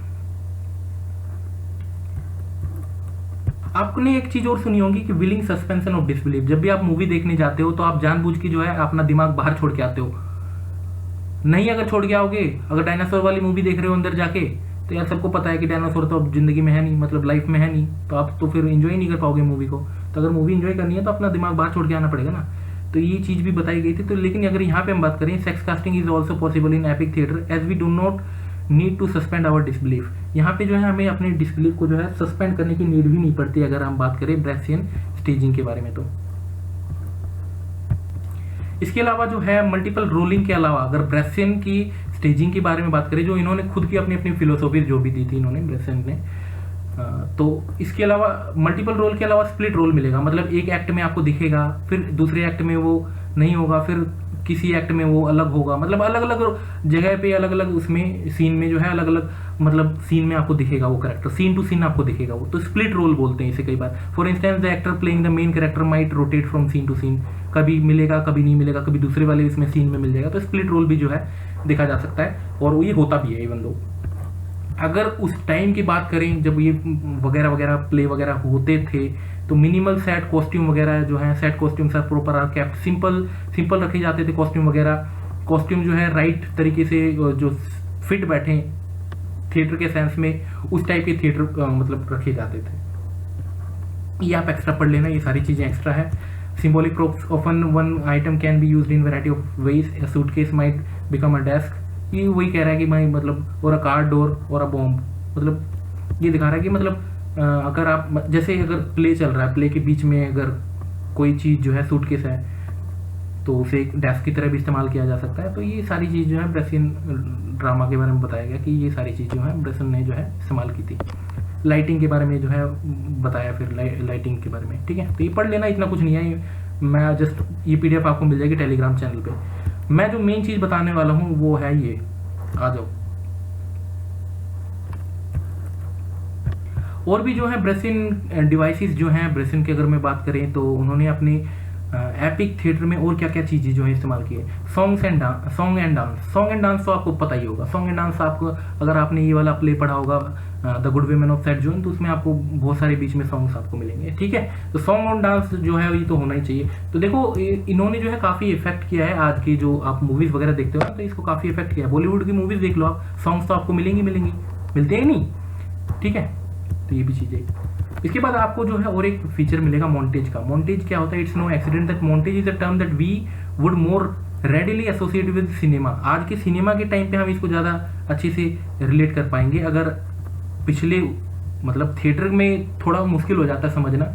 आपने एक चीज और सुनी होगी कि विलिंग सस्पेंशन ऑफ डिसबिलीफ। जब भी आप मूवी देखने जाते हो तो आप जानबूझ के जो है अपना दिमाग बाहर छोड़ के आते हो। नहीं अगर छोड़ के आओगे, अगर डायनासोर वाली मूवी देख रहे हो अंदर जाके, तो यार सबको पता है कि डायनासोर तो अब जिंदगी में है नहीं, मतलब लाइफ में है नहीं, तो आप तो फिर एंजॉय नहीं कर पाओगे मूवी को। तो अगर मूवी एंजॉय करनी है तो अपना दिमाग बाहर छोड़ के आना पड़ेगा ना। तो ये चीज भी बताई गई थी। तो लेकिन अगर यहाँ पे हम बात करें, sex casting is also possible in epic theatre as we do not need to suspend our disbelief. यहाँ पे जो है हमें अपने डिसबिलीफ को जो है सस्पेंड करने की नीड भी नहीं पड़ती अगर हम बात करें ब्रेसियन स्टेजिंग के बारे में। तो इसके अलावा जो है मल्टीपल रोलिंग के अलावा अगर ब्रेसियन की स्टेजिंग के बारे में बात करें, जो इन्होंने खुद की अपनी अपनी फिलोसॉफी जो भी दी थी इन्होंने, ब्रेसियन ने, तो इसके अलावा मल्टीपल रोल के अलावा स्प्लिट रोल मिलेगा। मतलब एक एक्ट में आपको दिखेगा, फिर दूसरे एक्ट में वो नहीं होगा, फिर किसी एक्ट में वो अलग होगा, मतलब अलग अलग जगह पे अलग अलग उसमें सीन में जो है अलग अलग, मतलब सीन में आपको दिखेगा वो कैरेक्टर, सीन टू सीन आपको दिखेगा वो। तो स्प्लिट रोल बोलते हैं इसे कई बार। For instance the actor playing the main character might rotate from scene to scene. कभी मिलेगा, कभी नहीं मिलेगा, कभी दूसरे वाले इसमें सीन में मिल जाएगा। तो स्प्लिट रोल भी जो है देखा जा सकता है, और ये होता भी है। इवन दो अगर उस टाइम की बात करें जब ये वगैरह वगैरह प्ले वगैरह होते थे, तो मिनिमल सेट कॉस्ट्यूम वगैरह जो है, set costume or props are kept, simple रखे जाते थे कॉस्ट्यूम वगैरह। कॉस्ट्यूम जो है राइट तरीके से जो फिट बैठे थिएटर के सेंस में, उस टाइप के थिएटर मतलब रखे जाते थे। ये आप एक्स्ट्रा पढ़ लेना, ये सारी चीज़ें एक्स्ट्रा है। Symbolic props often one item can be used in variety of ways. A suitcase might become a desk. ये वही कह रहा है कि भाई मतलब, और अ कार डोर और अ बॉम्ब, मतलब ये दिखा रहा है कि मतलब अगर आप जैसे अगर प्ले चल रहा है, प्ले के बीच में अगर कोई चीज़ जो है सूटकेस है, तो उसे एक डेस्क की तरह भी इस्तेमाल किया जा सकता है। तो ये सारी चीज़ जो है ब्रेसियन ड्रामा के बारे में बताया गया कि ये सारी चीज़ जो है ब्रेसियन ने जो है इस्तेमाल की थी। लाइटिंग के बारे में जो है बताया फिर लाइटिंग के बारे में, ठीक है। तो ये पढ़ लेना, इतना कुछ नहीं है। मैं जस्ट ये PDF आपको मिल जाएगी टेलीग्राम चैनल पे। मैं जो मेन चीज़ बताने वाला हूँ वो है ये, आ जाओ। और भी जो है ब्रेसियन डिवाइसेस जो हैं, ब्रेसियन की अगर मैं बात करें तो उन्होंने अपने एपिक थिएटर में और क्या क्या चीज़ें जो है इस्तेमाल की है। सॉन्ग एंड डांस तो आपको पता ही होगा। सॉन्ग एंड डांस आपको, अगर आपने ये वाला प्ले पढ़ा होगा द गुड विमेन ऑफ सेडजुअन, तो उसमें आपको बहुत सारे बीच में सॉन्ग्स आपको मिलेंगे, ठीक है। तो सॉन्ग और डांस जो है ये तो होना ही चाहिए। तो देखो इन्होंने जो है काफ़ी इफेक्ट किया है आज की जो आप मूवीज़ वगैरह देखते हो ना, तो इसको काफ़ी इफेक्ट किया है। बॉलीवुड की मूवीज़ देख लो आप, सॉन्ग्स तो आपको मिलेंगे, मिलते हैं नहीं, ठीक है। तो ये भी चीज़ है। इसके बाद आपको जो है और एक फीचर मिलेगा मॉन्टेज का। मॉन्टेज क्या होता है? It's no accident that montage is a term that we would more readily associate with cinema. आज के सिनेमा के टाइम पे हम इसको ज़्यादा अच्छे से रिलेट कर पाएंगे। अगर पिछले मतलब थिएटर में थोड़ा मुश्किल हो जाता है समझना,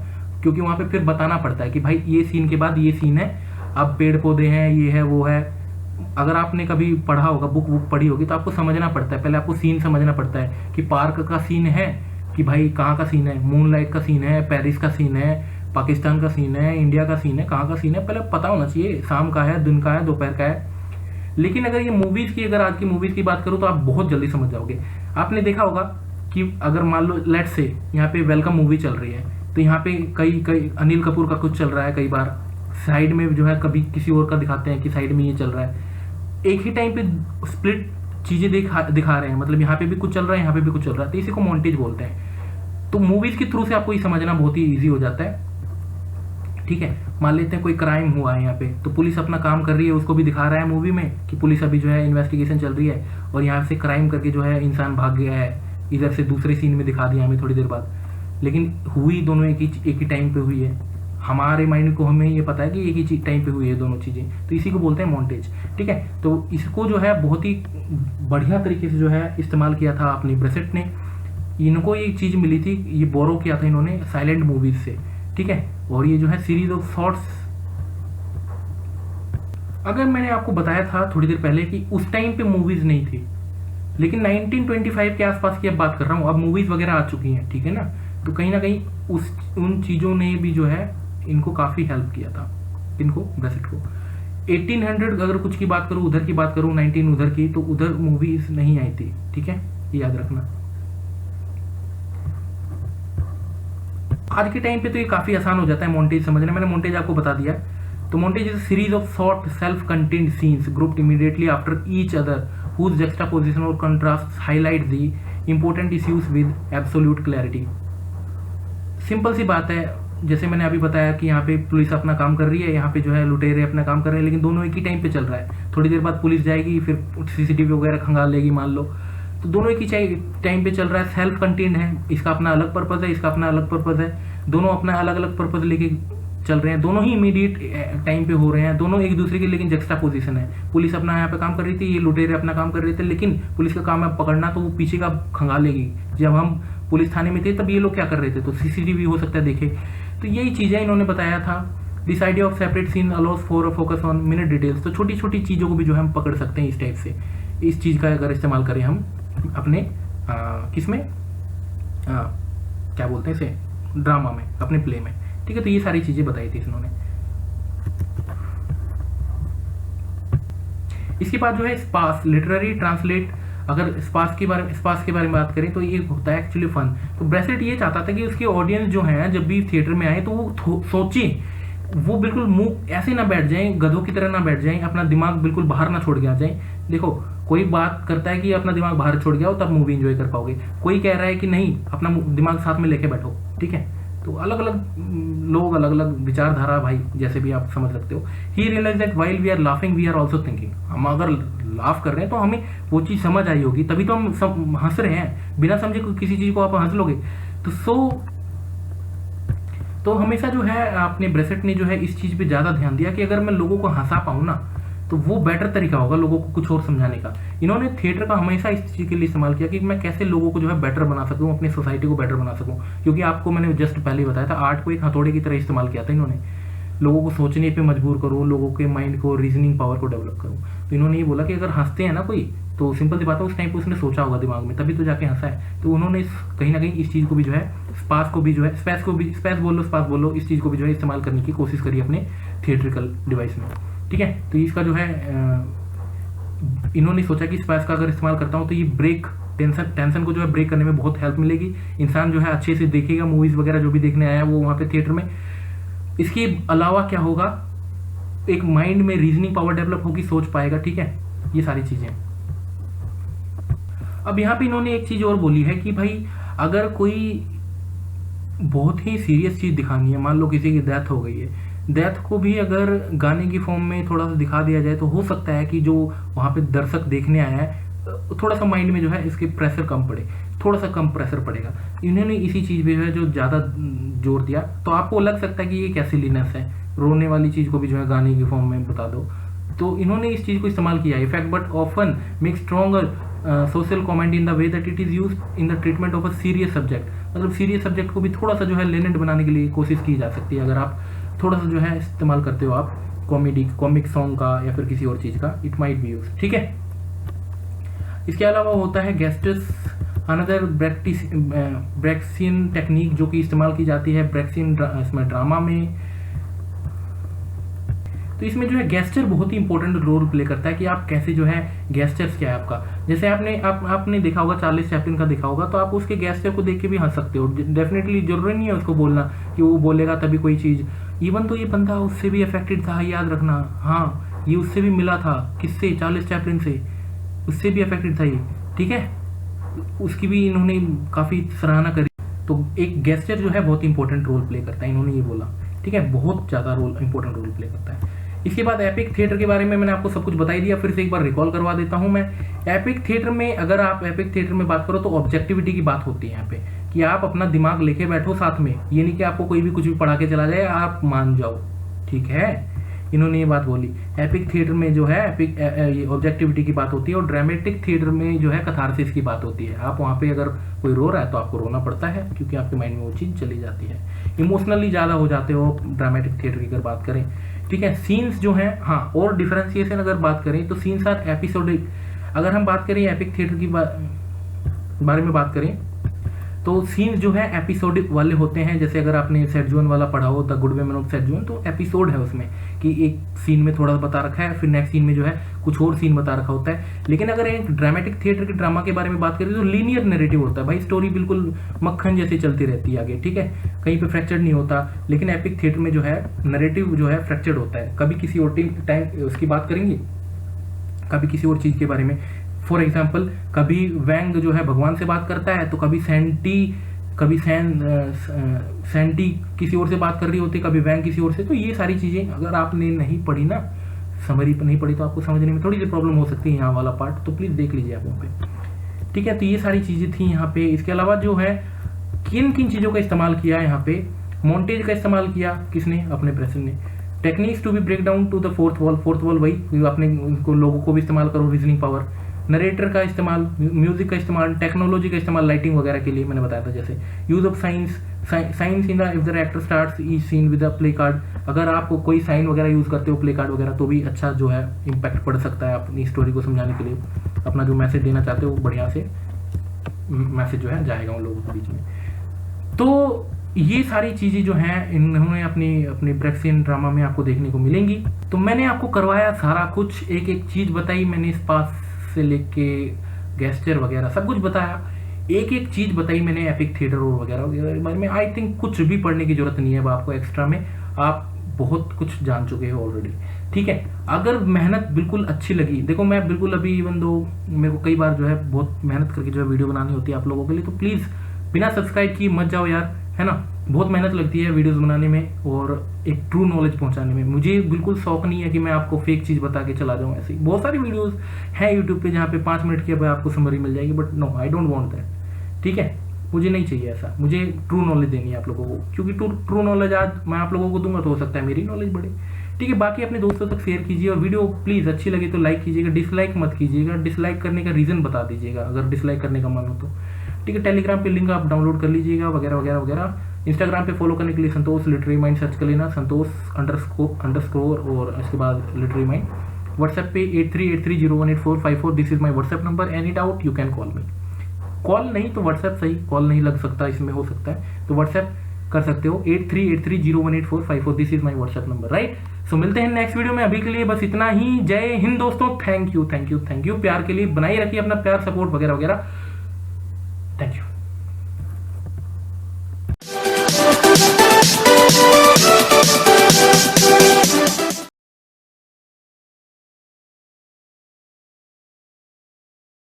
क्योंकि वहाँ पे फिर बताना पड़ता है कि भाई ये सीन के बाद ये सीन है, अब पेड़ पौधे हैं, ये है वो है। अगर आपने कभी पढ़ा होगा, बुक पढ़ी होगी, तो आपको समझना पड़ता है, पहले आपको सीन समझना पड़ता है कि पार्क का सीन है कि भाई कहाँ का सीन है, मूनलाइट का सीन है, पेरिस का सीन है, पाकिस्तान का सीन है, इंडिया का सीन है, कहाँ का सीन है, पहले पता होना चाहिए। शाम का है, दिन का है, दोपहर का है। लेकिन अगर ये मूवीज़ की, अगर आज की मूवीज़ की बात करूँ तो आप बहुत जल्दी समझ जाओगे। आपने देखा होगा कि अगर मान लो लेट से यहाँ पे वेलकम मूवी चल रही है, तो यहाँ पे कई अनिल कपूर का कुछ चल रहा है, कई बार साइड में जो है कभी किसी और का दिखाते हैं कि साइड में ये चल रहा है। एक ही टाइम पे स्प्लिट चीज़ें दिखा रहे हैं, मतलब यहाँ पे भी कुछ चल रहा है, यहाँ पे भी कुछ चल रहा है। तो इसी को मॉन्टेज बोलते हैं। तो मूवीज के थ्रू से आपको ये समझना बहुत ही ईजी हो जाता है, ठीक है। मान लेते हैं कोई क्राइम हुआ है यहाँ पे, तो पुलिस अपना काम कर रही है, उसको भी दिखा रहा है मूवी में कि पुलिस अभी जो है इन्वेस्टिगेशन चल रही है और यहाँ से क्राइम करके जो है इंसान भाग गया है, इधर से दूसरे सीन में दिखा दिया हमें थोड़ी देर बाद, लेकिन हुई दोनों एक ही टाइम पे हुई है। हमारे माइंड को हमें ये पता है कि एक ही टाइम पे हुई है दोनों चीज़ें, तो इसी को बोलते हैं मॉन्टेज, ठीक है। तो इसको जो है बहुत ही बढ़िया तरीके से जो है इस्तेमाल किया था अपनी ब्रेसेट ने। इनको ये चीज़ मिली थी, ये बोरो किया था इन्होंने साइलेंट मूवीज से, ठीक है। और ये जो है सीरीज ऑफ शॉर्ट्स, अगर मैंने आपको बताया था थोड़ी देर पहले कि उस टाइम पे मूवीज नहीं थी, लेकिन 1925 के आसपास की अब बात कर रहा हूँ, अब मूवीज वगैरह आ चुकी हैं, ठीक है ना। तो कहीं ना कहीं उन चीज़ों ने भी जो है इनको काफ़ी हेल्प किया था, इनको ब्रेसेट को। 1800 अगर कुछ की बात करूँ, उधर की बात करूँ, 19 उधर की, तो उधर मूवीज नहीं आई थी, ठीक है, ये याद रखना। आज के टाइम पे तो ये काफ़ी आसान हो जाता है मोन्टेज समझना, मैंने मोन्टेज आपको बता दिया। तो montage is a series of short self contained scenes grouped immediately after each other whose juxtaposition or contrasts highlight the important issues with absolute clarity। Simple सी बात है, जैसे मैंने अभी बताया कि यहाँ पे पुलिस अपना काम कर रही है, यहाँ पे जो है लुटेरे अपना काम कर रहे हैं, लेकिन दोनों एक ही टाइम पे चल रहा है। थोड़ी देर बाद पुलिस जाएगी, फिर सीसीटीवी वगैरह खंगाल लेगी मान लो, तो दोनों एक ही टाइम पे चल रहा है, सेल्फ कंटेन्ड है, इसका अपना अलग पर्पज़ है, इसका अपना अलग पर्पज़ है, दोनों अपना अलग अलग पर्पज़ लेके चल रहे हैं, दोनों ही इमीडिएट टाइम पे हो रहे हैं, दोनों एक दूसरे की लेकिन जक्स्टा पोजीशन है। पुलिस अपना यहाँ पे काम कर रही थी, ये लुटेरे अपना काम कर रहे थे, लेकिन पुलिस का काम है पकड़ना, तो वो पीछे का खंगाल लेगी। जब हम पुलिस थाने में थे तब ये लोग क्या कर रहे थे, तो सीसीटीवी हो सकता है देखे। तो यही चीज़ें इन्होंने बताया था। This idea of separate scene allows for focus on minute details. तो छोटी छोटी चीज़ों को भी जो है हम पकड़ सकते हैं इस टाइप से, इस चीज़ का अगर इस्तेमाल करें हम अपने किसमें क्या बोलते हैं इसे, ड्रामा में, अपने प्ले में, ठीक है। तो ये सारी चीज़ें बताई थी इन्होंने। इसके बाद जो है स्पास, लिटरेरी ट्रांसलेट। अगर स्पास के बारे में बात करें तो ये होता है एक्चुअली फन। तो ब्रेसेट ये चाहता था कि उसकी ऑडियंस जो है जब भी थिएटर में आए तो वो सोचे, वो बिल्कुल मुंह ऐसे ना बैठ जाए, गधों की तरह ना बैठ जाए, अपना दिमाग बिल्कुल बाहर ना छोड़ के आ जाए। देखो, कोई बात करता है कि अपना दिमाग बाहर छोड़ गया हो तब मूवी एंजॉय कर पाओगे, कोई कह रहा है कि नहीं अपना दिमाग साथ में लेके बैठो, ठीक है। तो अलग अलग लोग, अलग अलग विचारधारा, भाई जैसे भी आप समझ सकते हो। He realize that while we are laughing we are also thinking. हम अगर लाफ कर रहे हैं तो हमें वो चीज़ समझ आई होगी, तभी तो हम सब हंस रहे हैं। बिना समझे किसी चीज़ को आप हंस लोगे तो हमेशा जो है आपने ब्रेसेट ने जो है इस चीज़ पे ज़्यादा ध्यान दिया कि अगर मैं लोगों को हंसा पाऊँ ना, तो वो बेटर तरीका होगा लोगों को कुछ और समझाने का। इन्होंने थिएटर का हमेशा इस चीज़ के लिए इस्तेमाल किया कि मैं कैसे लोगों को जो है बेटर बना सकूँ, अपनी सोसाइटी को बेटर बना सकूँ। क्योंकि आपको मैंने जस्ट पहले ही बताया था, आर्ट को एक हथौड़े की तरह इस्तेमाल किया था इन्होंने। लोगों को सोचने पे मजबूर करो, लोगों के माइंड को, रीजनिंग पावर को डेवलप करो। तो इन्होंने ये बोला कि अगर हंसते हैं ना कोई, तो सिंपल सी बात है उस टाइम पे उसने सोचा होगा दिमाग में, तभी तो जाके हंसा है। तो उन्होंने कहीं ना कहीं इस चीज़ को भी जो है, स्पास बोलो, इस चीज़ को भी जो है इस्तेमाल करने की कोशिश करी अपने थिएट्रिकल डिवाइस में, ठीक है। तो इसका जो है इन्होंने सोचा कि स्पास का अगर इस्तेमाल करता हूँ तो ये ब्रेक टेंशन को जो है ब्रेक करने में बहुत हेल्प मिलेगी। इंसान जो है अच्छे से देखेगा मूवीज़ वगैरह जो भी देखने आया वो वहाँ पे थिएटर में। इसके अलावा क्या होगा, एक माइंड में रीजनिंग पावर डेवलप होगी, सोच पाएगा, ठीक है, ये सारी चीज़ें। अब यहाँ पे इन्होंने एक चीज़ और बोली है कि भाई अगर कोई बहुत ही सीरियस चीज़ दिखानी है, मान लो किसी की डेथ हो गई है, डेथ को भी अगर गाने की फॉर्म में थोड़ा सा दिखा दिया जाए तो हो सकता है कि जो वहाँ पे दर्शक देखने आया है थोड़ा सा माइंड में जो है इसके प्रेशर कम पड़े, थोड़ा सा कम प्रेशर पड़ेगा। इन्होंने इसी चीज़ पे जो है जो ज़्यादा जोर दिया। तो आपको लग सकता है कि ये कैसी लीनेस है, रोने वाली चीज़ को भी जो है गाने की फॉर्म में बता दो। तो इन्होंने इस चीज़ को इस्तेमाल किया है, effect but often make stronger social comment in the way that it is use in the treatment of a serious subject. मतलब सीरियस सब्जेक्ट को भी थोड़ा सा जो है लेनेंट बनाने के लिए कोशिश की जा सकती है, अगर आप थोड़ा सा जो है इस्तेमाल करते हो आप कॉमिक सॉन्ग का या फिर किसी और चीज़ का, इट माइट बी यूज, ठीक है। इसके अलावा होता है गेस्टर्स, अनदर ब्रेक्सियन टेक्निक जो कि इस्तेमाल की जाती है ब्रेक्सियन इसमें ड्रामा में। तो इसमें जो है गेस्चर बहुत ही इंपॉर्टेंट रोल प्ले करता है कि आप कैसे जो है गेस्चर्स क्या है आपका। जैसे आपने देखा होगा, चार्ली चैपलिन का देखा होगा, तो आप उसके गेस्चर को देख के भी हंस सकते हो। डेफिनेटली जरूरी नहीं है उसको बोलना कि वो बोलेगा तभी कोई चीज़। इवन तो ये बंदा उससे भी अफेक्टेड था, याद रखना, हाँ ये उससे भी मिला था, किससे, चार्ली चैपलिन से, उससे भी अफेक्टेड था ये, ठीक है। उसकी भी इन्होंने काफ़ी सराहना करी। तो एक गेस्चर जो है बहुत इंपॉर्टेंट रोल प्ले करता है, इन्होंने ये बोला, ठीक है, बहुत ज़्यादा इंपॉर्टेंट रोल प्ले करता है। इसके बाद एपिक थिएटर के बारे में मैंने आपको सब कुछ बता ही दिया, फिर से एक बार रिकॉल करवा देता हूं मैं। एपिक थिएटर में अगर आप एपिक थिएटर में बात करो तो ऑब्जेक्टिविटी की बात होती है यहाँ पे, कि आप अपना दिमाग लेके बैठो साथ में, ये नहीं कि आपको कोई भी कुछ भी पढ़ा के चला जाए आप मान जाओ, ठीक है, इन्होंने ये बात बोली। एपिक थिएटर में जो है एपिक ये ऑब्जेक्टिविटी की बात होती है, और ड्रामेटिक थिएटर में जो है कथारसिस की बात होती है। आप वहाँ पे अगर कोई रो रहा है तो आपको रोना पड़ता है, क्योंकि आपके माइंड में वो चीज़ चली जाती है, इमोशनली ज़्यादा हो जाते हो ड्रामेटिक थिएटर की अगर बात करें, ठीक है। सीन्स जो हैं, हाँ, और डिफरेंशिएशन अगर बात करें तो सीन्स आर एपिसोडिक। अगर हम बात करें एपिक थिएटर की बारे में बात करें तो सीन्स जो है एपिसोडिक वाले होते हैं। जैसे अगर आपने सेडजुअन वाला पढ़ा हो, द गुड वुमेन ऑफ सेडजुअन, तो एपिसोड है उसमें कि एक सीन में थोड़ा बता रखा है, फिर नेक्स्ट सीन में जो है कुछ और सीन बता रखा होता है। लेकिन अगर एक ड्रामेटिक थिएटर के ड्रामा के बारे में बात करें तो लीनियर नैरेटिव होता है भाई, स्टोरी बिल्कुल मक्खन जैसी चलती रहती है आगे, ठीक है, कहीं पे फ्रैक्चर नहीं होता। लेकिन एपिक थिएटर में जो है नैरेटिव जो है फ्रैक्चर्ड होता है, कभी किसी और टाइम उसकी बात करेंगे, कभी किसी और चीज़ के बारे में। फॉर एग्जाम्पल, कभी वैंग जो है भगवान से बात करता है, तो कभी सैंटी किसी और से बात कर रही होती है, कभी वैंग किसी और से। तो ये सारी चीज़ें अगर आपने नहीं पढ़ी ना, समरी नहीं पढ़ी, तो आपको समझने में थोड़ी सी प्रॉब्लम हो सकती है यहाँ वाला पार्ट, तो प्लीज़ देख लीजिए आप वहाँ पे, ठीक है। तो ये सारी चीज़ें थी यहाँ पे। इसके अलावा जो है किन किन चीज़ों का इस्तेमाल किया यहाँ पे, मॉन्टेज का इस्तेमाल किया किसने, अपने प्रेसन ने। Techniques to be break down to the fourth wall वही अपने उनको लोगों को भी इस्तेमाल करो, रीजनिंग पावर, नरेटर का इस्तेमाल, म्यूजिक का इस्तेमाल, टेक्नोलॉजी का इस्तेमाल, लाइटिंग वगैरह के लिए मैंने बताया था। जैसे use of signs in the if the actor starts each scene with a placard, अगर आप कोई साइन वगैरह यूज करते हो, प्ले कार्ड वगैरह, तो भी अच्छा जो है इम्पैक्ट पड़ सकता है अपनी स्टोरी को समझाने के लिए। अपना जो मैसेज देना चाहते हो बढ़िया से मैसेज जो है जाएगा उन लोगों के बीच में। तो ये सारी चीज़ें जो हैं इन्होंने अपनी ब्रेक्सियन ड्रामा में आपको देखने को मिलेंगी। तो मैंने आपको करवाया सारा कुछ, एक एक चीज़ बताई मैंने, इस पास से लेके गेस्चर वगैरह सब कुछ बताया, एक एक चीज़ बताई मैंने एपिक थिएटर और वगैरह वगैरह के बारे में। आई थिंक कुछ भी पढ़ने की जरूरत नहीं है अब आपको एक्स्ट्रा में, आप बहुत कुछ जान चुके हो ऑलरेडी, ठीक है। अगर मेहनत बिल्कुल अच्छी लगी, देखो मैं बिल्कुल अभी इवन दो मेरे को कई बार जो है बहुत मेहनत करके जो है वीडियो बनानी होती है आप लोगों के लिए, तो प्लीज़ बिना सब्सक्राइब किए मत जाओ यार, है ना। बहुत मेहनत लगती है वीडियोस बनाने में और एक ट्रू नॉलेज पहुंचाने में। मुझे बिल्कुल शौक नहीं है कि मैं आपको फेक चीज़ बता के चला जाऊं। ऐसी बहुत सारी वीडियोस हैं यूट्यूब पे जहाँ पे 5 मिनट की आपको समरी मिल जाएगी, but no, I don't want that, ठीक है। मुझे नहीं चाहिए ऐसा, मुझे ट्रू नॉलेज देनी है आप लोगों को, क्योंकि ट्रू नॉलेज आज मैं आप लोगों को दूंगा तो हो सकता है मेरी नॉलेज बढ़े, ठीक है। बाकी अपने दोस्तों तक शेयर कीजिए, और वीडियो प्लीज़ अच्छी लगी तो लाइक कीजिएगा, डिसलाइक मत कीजिएगा, डिसलाइक करने का रीज़न बता दीजिएगा अगर डिसलाइक करने का मन हो तो, ठीक है। टेलीग्राम पे लिंक आप डाउनलोड कर लीजिएगा वगैरह वगैरह वगैरह। इंस्टाग्राम पे फॉलो करने के लिए संतोष लिटरेरी माइंड सर्च कर लेना, संतोष अंडरस्कोर और इसके बाद लिटरेरी माइंड। व्हाट्सएप पे 8383018454, this is my WhatsApp number. Any doubt you can call me, call नहीं तो व्हाट्सएप सही, कॉल नहीं लग सकता इसमें, हो सकता है तो व्हाट्सएप कर सकते हो 8383018454, this is my WhatsApp number, right. So मिलते हैं नेक्स्ट वीडियो में, अभी के लिए बस इतना ही। जय हिंद दोस्तों, थैंक यू प्यार के लिए बनाए रखिए अपना प्यार, सपोर्ट वगैरह वगैरह, थैंक यू।